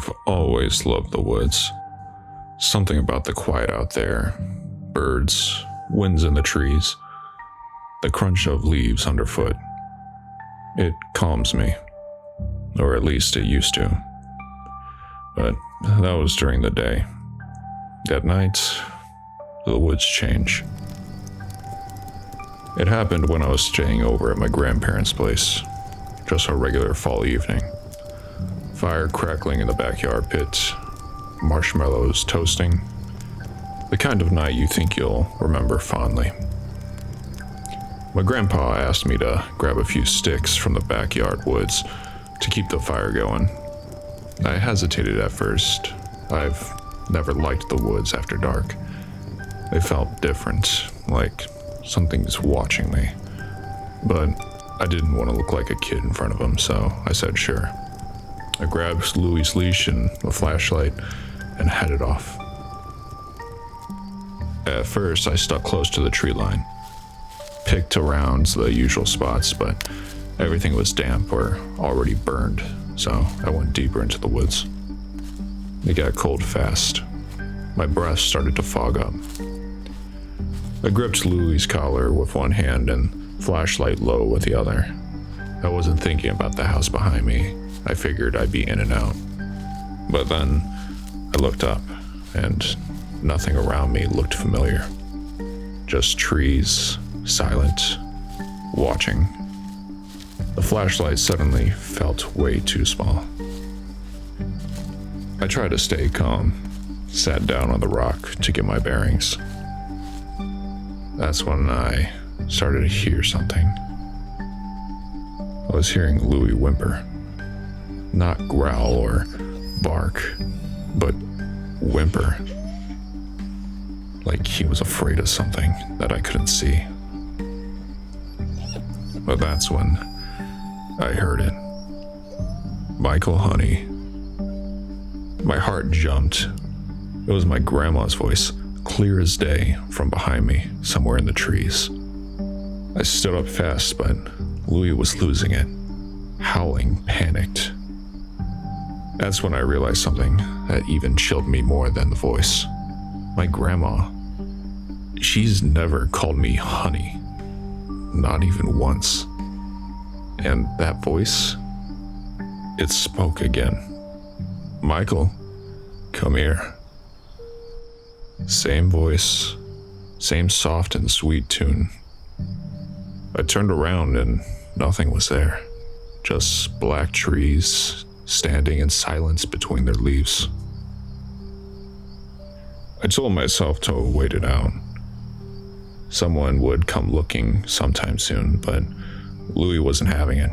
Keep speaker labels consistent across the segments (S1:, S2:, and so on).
S1: I've always loved the woods. Something about the quiet out there. Birds, winds in the trees, the crunch of leaves underfoot. It calms me. Or at least it used to. But that was during the day. At night, the woods change. It happened when I was staying over at my grandparents' place. Just a regular fall evening. Fire crackling in the backyard pit. Marshmallows toasting. The kind of night you think you'll remember fondly. My grandpa asked me to grab a few sticks from the backyard woods to keep the fire going. I hesitated at first. I've never liked the woods after dark. They felt different, like something's watching me. But I didn't want to look like a kid in front of him, so I said sure. I grabbed Louie's leash and a flashlight and headed off. At first, I stuck close to the tree line. Picked around the usual spots, but everything was damp or already burned, so I went deeper into the woods. It got cold fast. My breath started to fog up. I gripped Louie's collar with one hand and flashlight low with the other. I wasn't thinking about the house behind me. I figured I'd be in and out. But then I looked up, and nothing around me looked familiar. Just trees, silent, watching. The flashlight suddenly felt way too small. I tried to stay calm, sat down on the rock to get my bearings. That's when I started to hear something. I was hearing Louie whimper. Not growl or bark, but whimper. Like he was afraid of something that I couldn't see. But that's when I heard it. Michael, honey. My heart jumped. It was my grandma's voice, clear as day, from behind me, somewhere in the trees. I stood up fast, but Louie was losing it, howling, panicked. That's when I realized something that even chilled me more than the voice. My grandma. She's never called me honey. Not even once. And that voice, it spoke again. Michael, come here. Same voice, same soft and sweet tune. I turned around and nothing was there. Just black trees standing in silence between their leaves. I told myself to wait it out. Someone would come looking sometime soon, but Louie wasn't having it.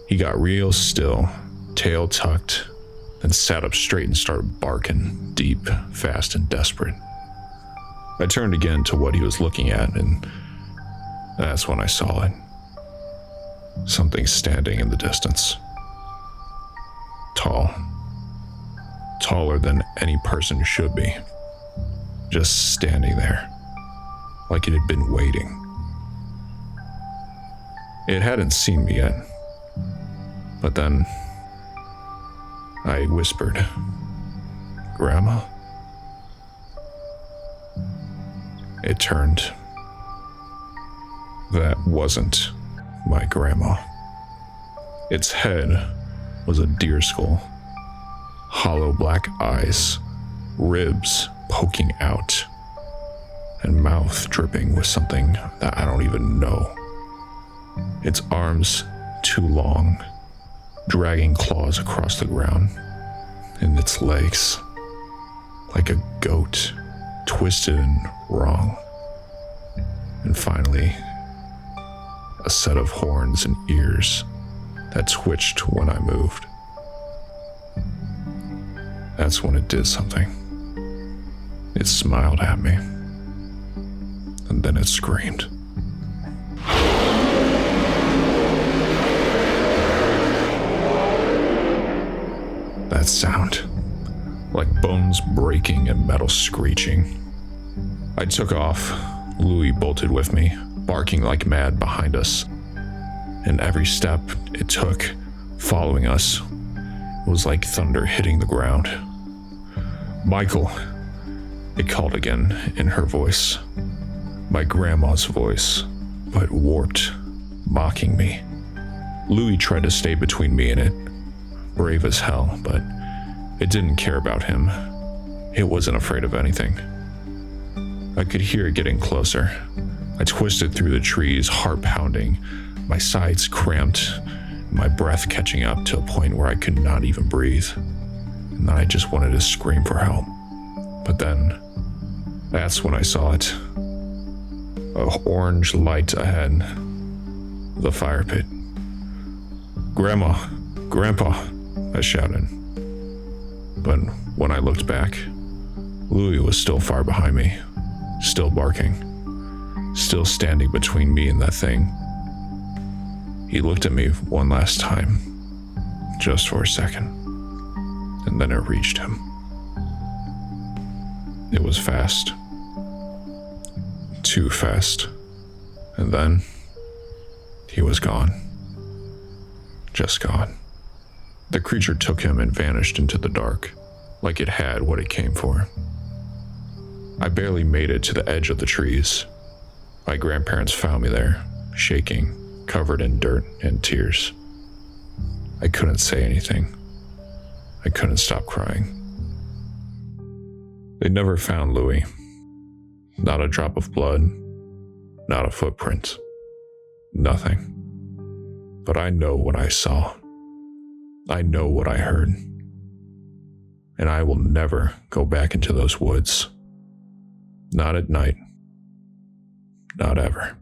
S1: He got real still, tail tucked, then sat up straight and started barking, deep, fast, and desperate. I turned again to what he was looking at, and that's when I saw it. Something standing in the distance. Tall. Taller than any person should be. Just standing there, like it had been waiting. It hadn't seen me yet. But then I whispered, "Grandma?" It turned. That wasn't my grandma. Its head was a deer skull. Hollow black eyes, ribs poking out, and mouth dripping with something that I don't even know. Its arms too long, dragging claws across the ground, and its legs, like a goat, twisted and wrong. And finally, a set of horns and ears that twitched when I moved. That's when it did something. It smiled at me, and then it screamed. That sound, like bones breaking and metal screeching. I took off. Louie bolted with me, barking like mad behind us. And every step it took, following us, was like thunder hitting the ground. "Michael," it called again in her voice. My grandma's voice, but warped, mocking me. Louis tried to stay between me and it, brave as hell, but it didn't care about him. It wasn't afraid of anything. I could hear it getting closer. I twisted through the trees, heart pounding, my sides cramped, my breath catching up to a point where I could not even breathe. And then I just wanted to scream for help. But then, that's when I saw it. An orange light ahead. The fire pit. "Grandma! Grandpa!" I shouted. But when I looked back, Louis was still far behind me, still barking, still standing between me and that thing. He looked at me one last time, just for a second, and then it reached him. It was fast. Too fast. And then he was gone. Just gone. The creature took him and vanished into the dark, like it had what it came for. I barely made it to the edge of the trees. My grandparents found me there, shaking, covered in dirt and tears. I couldn't say anything. I couldn't stop crying. They never found Louis. Not a drop of blood, not a footprint, nothing. But I know what I saw. I know what I heard. And I will never go back into those woods. Not at night. Not ever.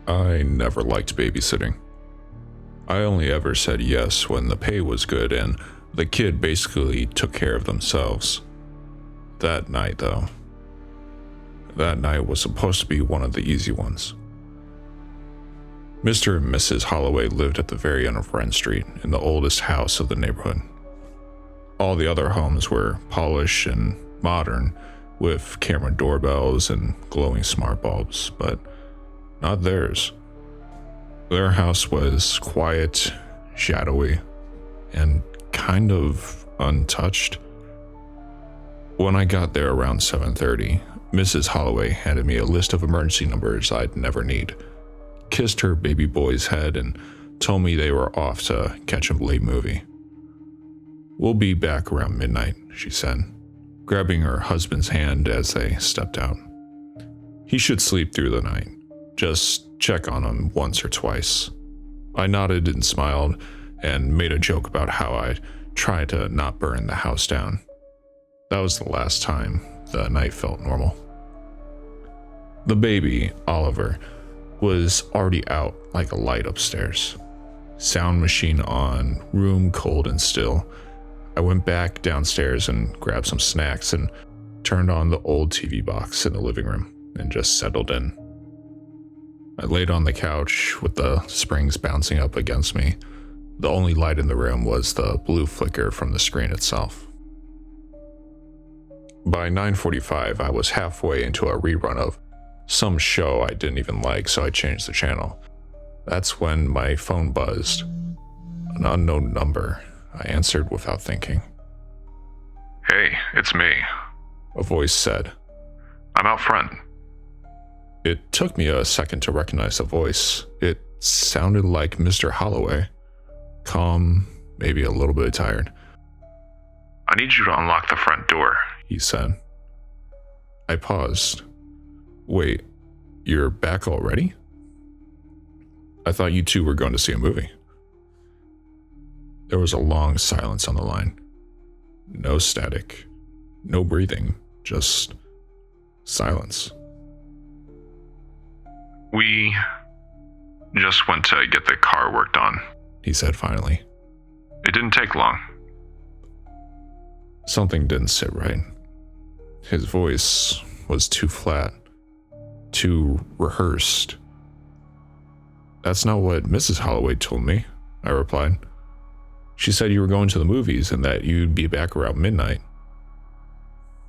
S1: I never liked babysitting. I only ever said yes when the pay was good and the kid basically took care of themselves. That night, though. That night was supposed to be one of the easy ones. Mr. and Mrs. Holloway lived at the very end of Wren Street in the oldest house of the neighborhood. All the other homes were polished and modern, with camera doorbells and glowing smart bulbs, but not theirs. Their house was quiet, shadowy, and kind of untouched. When I got there around 7:30, Mrs. Holloway handed me a list of emergency numbers I'd never need, kissed her baby boy's head, and told me they were off to catch a late movie. "We'll be back around midnight," she said, grabbing her husband's hand as they stepped out. "He should sleep through the night. Just check on him once or twice." I nodded and smiled and made a joke about how I'd try to not burn the house down. That was the last time the night felt normal. The baby, Oliver, was already out like a light upstairs. Sound machine on, room cold and still. I went back downstairs and grabbed some snacks and turned on the old TV box in the living room and just settled in. I laid on the couch with the springs bouncing up against me. The only light in the room was the blue flicker from the screen itself. By 9:45, I was halfway into a rerun of some show I didn't even like, so I changed the channel. That's when my phone buzzed. An unknown number. I answered without thinking.
S2: "Hey, it's me,"
S1: a voice said.
S2: "I'm out front."
S1: It took me a second to recognize the voice. It sounded like Mr. Holloway. Calm, maybe a little bit tired.
S2: "I need you to unlock the front door,"
S1: he said. I paused. "Wait, you're back already? I thought you two were going to see a movie." There was a long silence on the line. No static, no breathing, just silence.
S2: "We just went to get the car worked on,"
S1: he said finally.
S2: "It didn't take long."
S1: Something didn't sit right. His voice was too flat, too rehearsed. "That's not what Mrs. Holloway told me," I replied. "She said you were going to the movies and that you'd be back around midnight."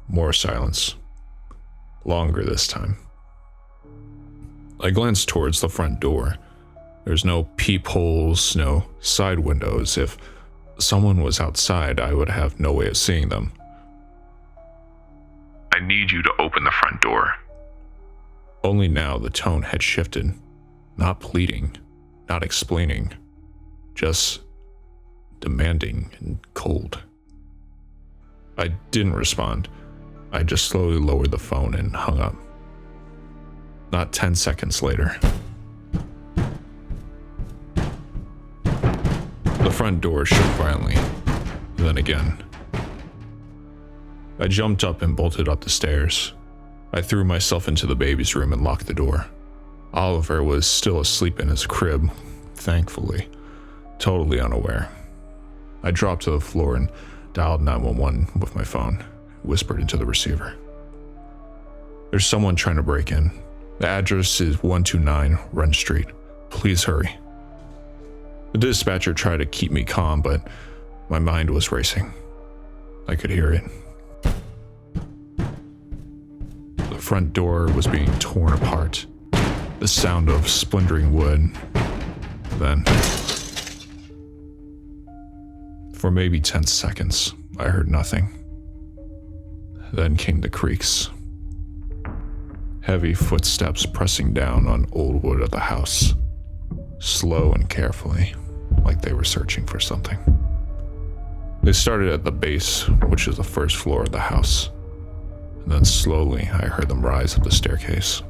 S1: More silence. Longer this time. I glanced towards the front door. There's no peepholes, no side windows. If someone was outside, I would have no way of seeing them.
S2: I need you to open the front door.
S1: Only now the tone had shifted. Not pleading, not explaining, just demanding and cold. I didn't respond. I just slowly lowered the phone and hung up. Not 10 seconds later, the front door shook violently, then again. I jumped up and bolted up the stairs. I threw myself into the baby's room and locked the door. Oliver was still asleep in his crib, thankfully, totally unaware. I dropped to the floor and dialed 911 with my phone, whispered into the receiver. There's someone trying to break in. The address is 129 Wren Street. Please hurry. The dispatcher tried to keep me calm, but my mind was racing. I could hear it. The front door was being torn apart. The sound of splintering wood. Then, for maybe 10 seconds, I heard nothing. Then came the creaks. Heavy footsteps pressing down on old wood of the house, slow and carefully, like they were searching for something. They started at the base, which is the first floor of the house, and then slowly I heard them rise up the staircase.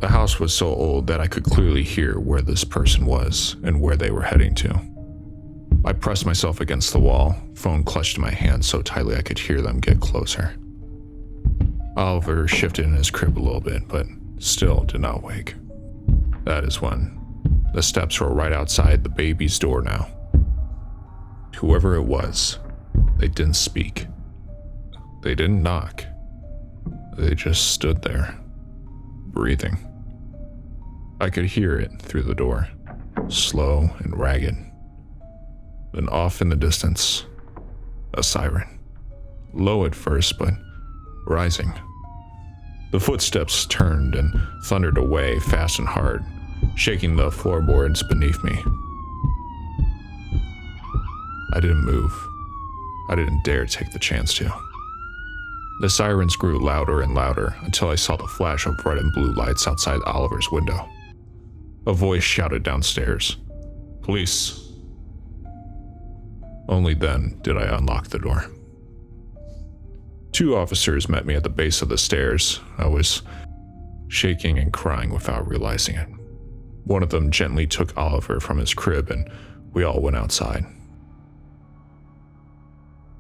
S1: The house was so old that I could clearly hear where this person was and where they were heading to. I pressed myself against the wall, phone clutched in my hand so tightly I could hear them get closer. Oliver shifted in his crib a little bit, but still did not wake. That is when the steps were right outside the baby's door now. Whoever it was, they didn't speak. They didn't knock. They just stood there, breathing. I could hear it through the door, slow and ragged. Then off in the distance, a siren. Low at first, but rising. The footsteps turned and thundered away fast and hard, shaking the floorboards beneath me. I didn't move. I didn't dare take the chance to. The sirens grew louder and louder until I saw the flash of red and blue lights outside Oliver's window. A voice shouted downstairs, "Police." Only then did I unlock the door. 2 officers met me at the base of the stairs. I was shaking and crying without realizing it. One of them gently took Oliver from his crib and we all went outside.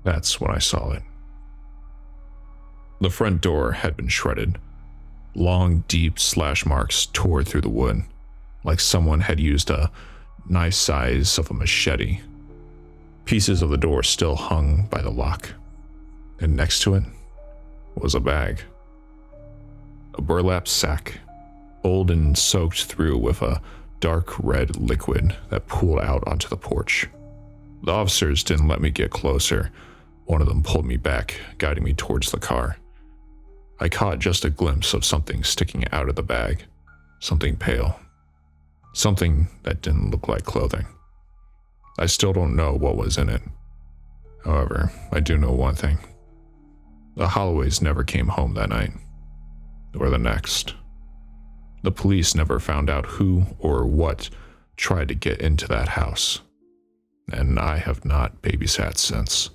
S1: That's when I saw it. The front door had been shredded. Long, deep slash marks tore through the wood, like someone had used a knife size of a machete. Pieces of the door still hung by the lock, and next to it was a bag. A burlap sack, old and soaked through with a dark red liquid that pooled out onto the porch. The officers didn't let me get closer. One of them pulled me back, guiding me towards the car. I caught just a glimpse of something sticking out of the bag, something pale, something that didn't look like clothing. I still don't know what was in it. However, I do know one thing. The Holloways never came home that night, or the next. The police never found out who or what tried to get into that house, and I have not babysat since.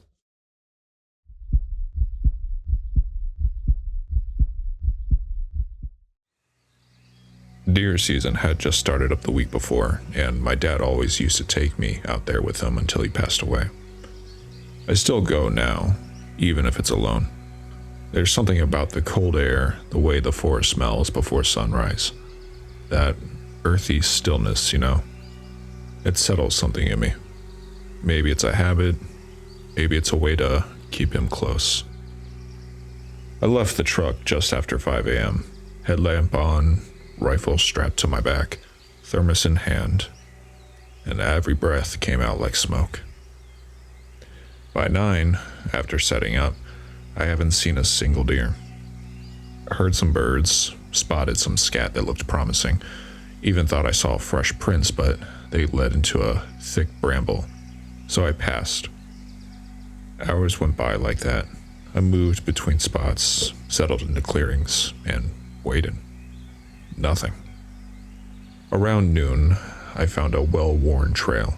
S1: Deer season had just started up the week before, and my dad always used to take me out there with him until he passed away. I still go now, even if it's alone. There's something about the cold air, the way the forest smells before sunrise. That earthy stillness, you know. It settles something in me. Maybe it's a habit, maybe it's a way to keep him close. I left the truck just after 5 a.m., headlamp on, rifle strapped to my back, thermos in hand, and every breath came out like smoke. By 9, after setting up, I haven't seen a single deer. I heard some birds, spotted some scat that looked promising, even thought I saw fresh prints, but they led into a thick bramble, so I passed. Hours went by like that. I moved between spots, settled into clearings, and waited. Nothing. Around noon, I found a well-worn trail,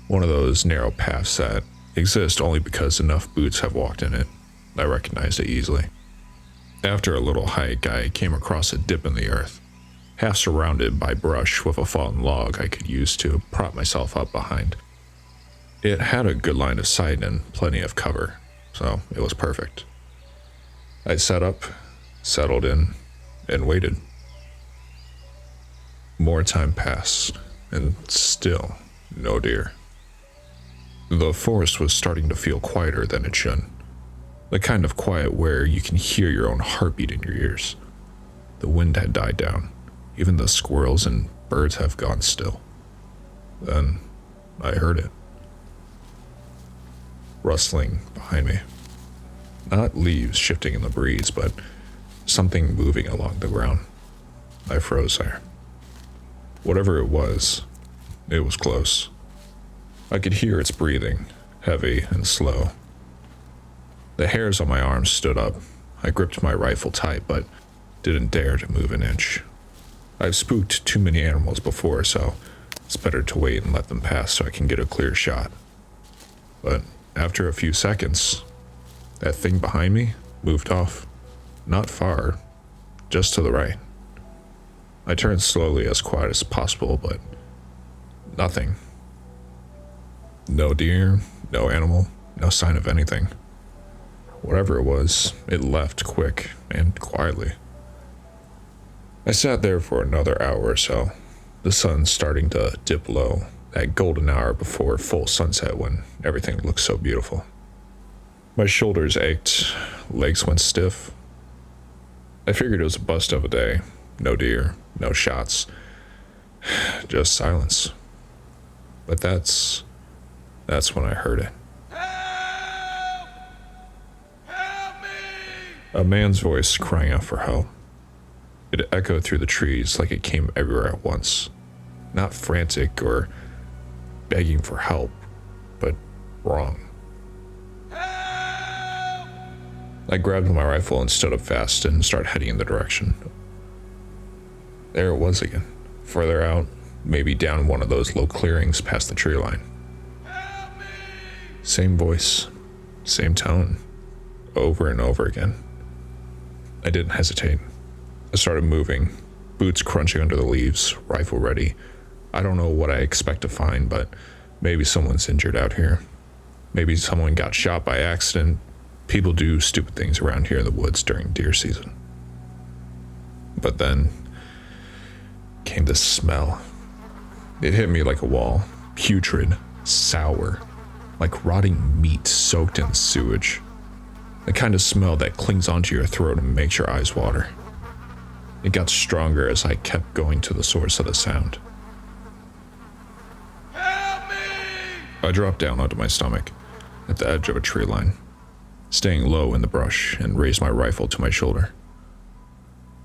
S1: one of those narrow paths that exist only because enough boots have walked in it. I recognized it easily. After a little hike, I came across a dip in the earth, half surrounded by brush with a fallen log I could use to prop myself up behind. It had a good line of sight and plenty of cover, so it was perfect. I sat up, settled in, and waited. More time passed, and still no deer. The forest was starting to feel quieter than it should. The kind of quiet where you can hear your own heartbeat in your ears. The wind had died down. Even the squirrels and birds have gone still. Then I heard it. Rustling behind me. Not leaves shifting in the breeze, but something moving along the ground. I froze there. Whatever it was close. I could hear its breathing, heavy and slow. The hairs on my arms stood up. I gripped my rifle tight, but didn't dare to move an inch. I've spooked too many animals before, so it's better to wait and let them pass so I can get a clear shot. But after a few seconds, that thing behind me moved off. Not far, just to the right. I turned slowly, as quiet as possible, but nothing. No deer, no animal, no sign of anything. Whatever it was, it left quick and quietly. I sat there for another hour or so, the sun starting to dip low, that golden hour before full sunset when everything looked so beautiful. My shoulders ached, legs went stiff. I figured it was a bust of a day. No deer, no shots, just silence. But that's when I heard it.
S3: Help! Help me!
S1: A man's voice crying out for help. It echoed through the trees like it came everywhere at once. Not frantic or begging for help, but wrong.
S3: Help!
S1: I grabbed my rifle and stood up fast and started heading in the direction. There it was again, further out, maybe down one of those low clearings past the tree line.
S3: Help me!
S1: Same voice, same tone, over and over again. I didn't hesitate. I started moving, boots crunching under the leaves, rifle ready. I don't know what I expect to find, but maybe someone's injured out here. Maybe someone got shot by accident. People do stupid things around here in the woods during deer season. But then came the smell. It hit me like a wall, putrid, sour, like rotting meat soaked in sewage. The kind of smell that clings onto your throat and makes your eyes water. It got stronger as I kept going to the source of the sound.
S3: Help me!
S1: I dropped down onto my stomach at the edge of a tree line, staying low in the brush, and raised my rifle to my shoulder,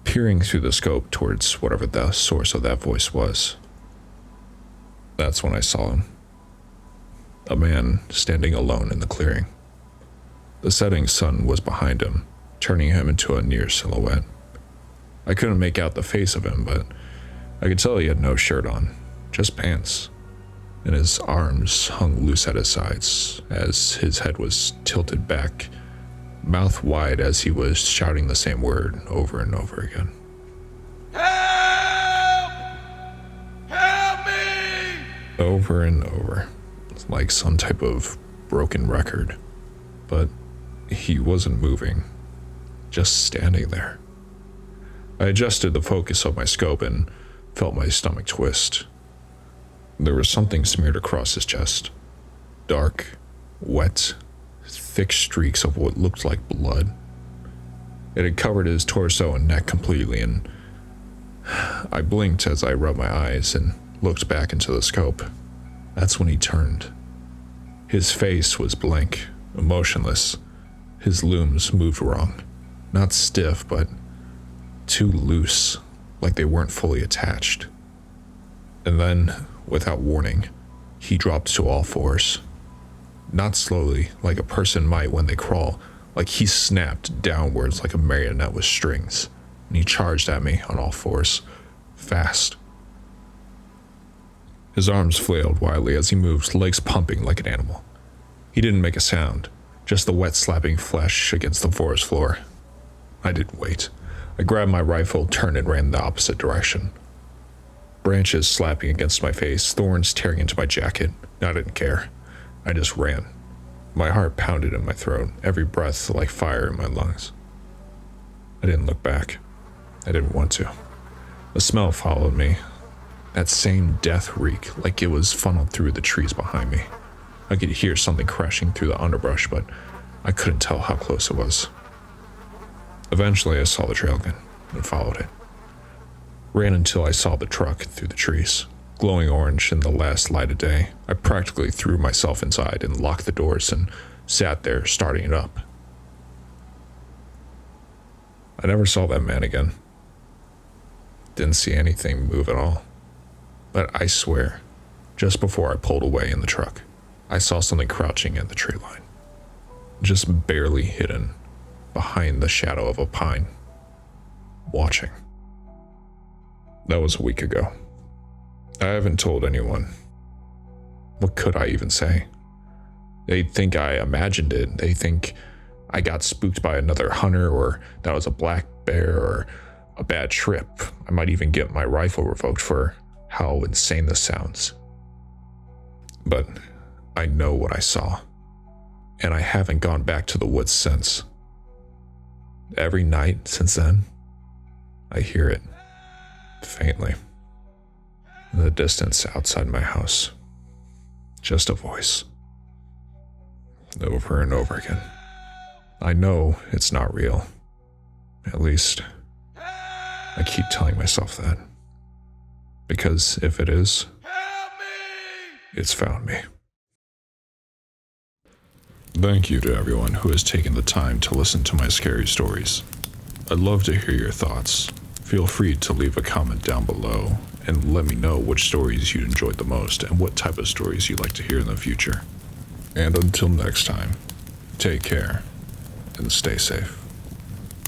S1: peering through the scope towards whatever the source of that voice was. That's when I saw him. A man standing alone in the clearing. The setting sun was behind him, turning him into a near silhouette. I couldn't make out the face of him, but I could tell he had no shirt on, just pants, and his arms hung loose at his sides as his head was tilted back, mouth wide as he was shouting the same word over and over again.
S3: Help! Help me!
S1: Over and over, like some type of broken record. But he wasn't moving, just standing there. I adjusted the focus of my scope and felt my stomach twist. There was something smeared across his chest. Dark, wet, thick streaks of what looked like blood. It had covered his torso and neck completely, and I blinked as I rubbed my eyes and looked back into the scope. That's when he turned. His face was blank, emotionless. His limbs moved wrong. Not stiff, but too loose, like they weren't fully attached. And then, without warning, he dropped to all fours. Not slowly, like a person might when they crawl, like he snapped downwards like a marionette with strings, and he charged at me on all fours, fast. His arms flailed wildly as he moved, legs pumping like an animal. He didn't make a sound, just the wet slapping flesh against the forest floor. I didn't wait. I grabbed my rifle, turned and ran the opposite direction. Branches slapping against my face, thorns tearing into my jacket. I didn't care. I just ran. My heart pounded in my throat, every breath like fire in my lungs. I didn't look back. I didn't want to. The smell followed me. That same death reek, like it was funneled through the trees behind me. I could hear something crashing through the underbrush, but I couldn't tell how close it was. Eventually, I saw the trail again and followed it. Ran until I saw the truck through the trees. Glowing orange in the last light of day, I practically threw myself inside and locked the doors and sat there starting it up. I never saw that man again. Didn't see anything move at all. But I swear, just before I pulled away in the truck, I saw something crouching at the tree line. Just barely hidden behind the shadow of a pine. Watching. That was a week ago. I haven't told anyone. What could I even say? They think I imagined it. They think I got spooked by another hunter, or that was a black bear, or a bad trip. I might even get my rifle revoked for how insane this sounds. But I know what I saw, and I haven't gone back to the woods since. Every night since then, I hear it, faintly, in the distance outside my house. Just a voice. Over and over again. I know it's not real. At least, I keep telling myself that. Because if it is,
S3: Help me!
S1: it's found me. Thank you to everyone who has taken the time to listen to my scary stories. I'd love to hear your thoughts. Feel free to leave a comment down below and let me know which stories you enjoyed the most and what type of stories you'd like to hear in the future. And until next time, take care and stay safe.